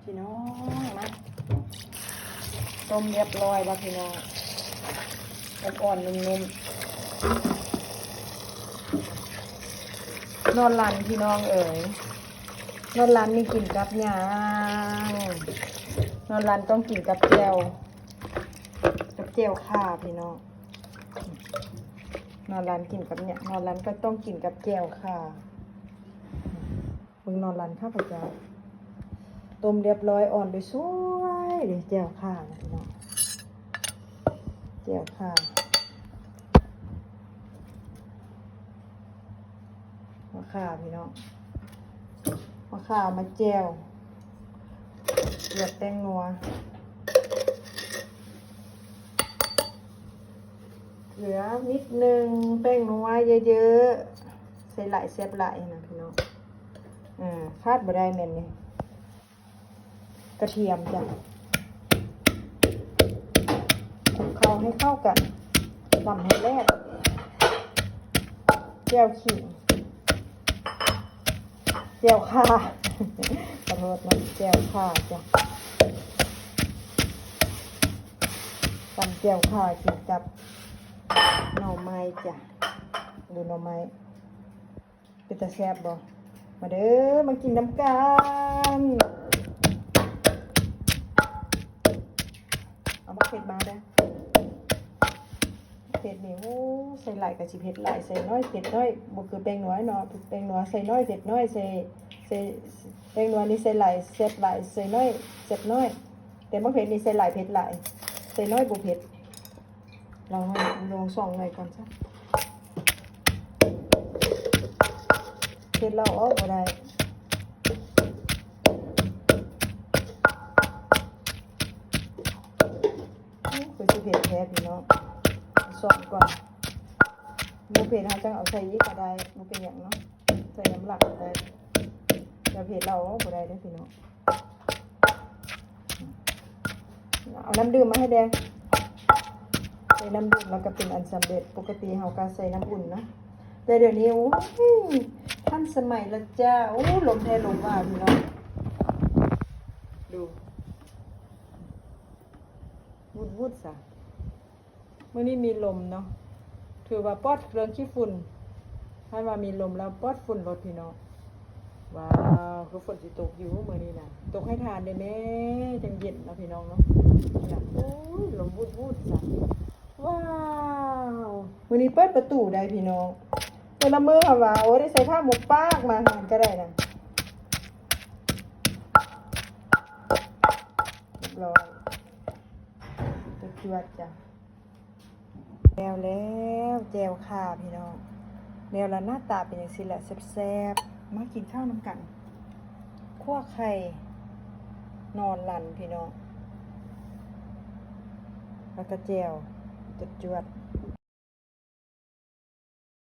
พี่น้องนะต้มเรียบร้อยแล้วพี่น้องอ่อนๆนุ่มๆนอนรันพี่น้องเอ๋ยนอนรันมีกินกับหยังนอนรันต้องกินกับแจ่วข่าพี่น้องนอนรันกินกับเนี่ยนอนรันก็ต้องกินกับแจ่วข่ามึงนอนรันข้าพเจ้าต้มเรียบร้อยอ่อนด้วยสวยเดี๋ยวแจ่วข่านะพี่น้องแจ่วข่ามะข่าพี่น้องมะข่ามาแจ่วเหลือแตงนัวเหลือนิดนึงแป้งนัวเยอะๆใส่ไหลเสียบไหลนะพี่น้องคาดบ่ได้แม่นนี่กระเทียมจ้ะคลุกเคล้าให้เข้ากันตำให้แรกแจ่วขิงแจ่วข่าขอโทษนะแจ่วข่าจ้ะตำแจ่วข่ากินกับหน่อไม้จ้ะดูหน่อไม้เป็นตาแซ่บบ่มาเด้อมากินน้ำกันเอามาเผ็ดมาได้เผ็ดนี่โอ้ใส่หลายกับสิเผ็ดหลายใส่น้อยเผ็ดน้อยบ่คือแป้งน้อยเนาะแป้งน้อยใส่น้อยเผ็ดน้อยใส่แป้งน้อยนี่ใส่หลายเผ็ดหลายใส่น้อยเผ็ดน้อยแต่มะเผ็ดนี่ใส่หลายเผ็ดหลายใส่น้อยบ่เผ็ดลองส่องหน่อยก่อนซะเผ็ดเราออกบ่ได้คือสิเผ็ดแท้พี่น้องส่องก่อนบ่เผ็ดเราจังเอาใส่อีกก็ได้บ่เป็นหยังเนาะใส่น้ำหลักก็ได้แต่เผ็ดเราออกบ่ได้เด้อพี่น้องเอาน้ำดื่มมาให้แดงใส่น้ำดื่มแล้วก็เป็นอันสำเร็จปกติเฮาก็ใส่น้ำอุ่นนะแต่เดี๋ยวนี้โอ้ยทันสมัยแล้วจ้าโอ้ลมแท้ลมว่าพี่น้องดูวุดซะมื้อนี้มีลมเนาะถือว่าปลอดเครื่องขี้ฝุ่นถ้าว่ามีลมแล้วปลอดฝุ่นรถพี่น้องว้าวคือฝนสิตกอยู่มื้อนี้น่ะตกให้ทานได้แม่จังเย็นนะพี่น้องเนาะโอ้ยลมวุดซะว้าววันนี้เปิดประตูได้พี่น้องเวลามือค่ะว่าโอ้ได้ใส่ผ้าหมกปากมาทานก็ได้นะเรียบร้อยตัวจวดจ้ะแล้วแจวข่าพี่น้องแล้วหน้าตาเป็นอย่างสิแหละแซ่บๆมากินข้าวน้ำกันคั่วไข่นอนหลันพี่น้องแล้วก็แจวจวด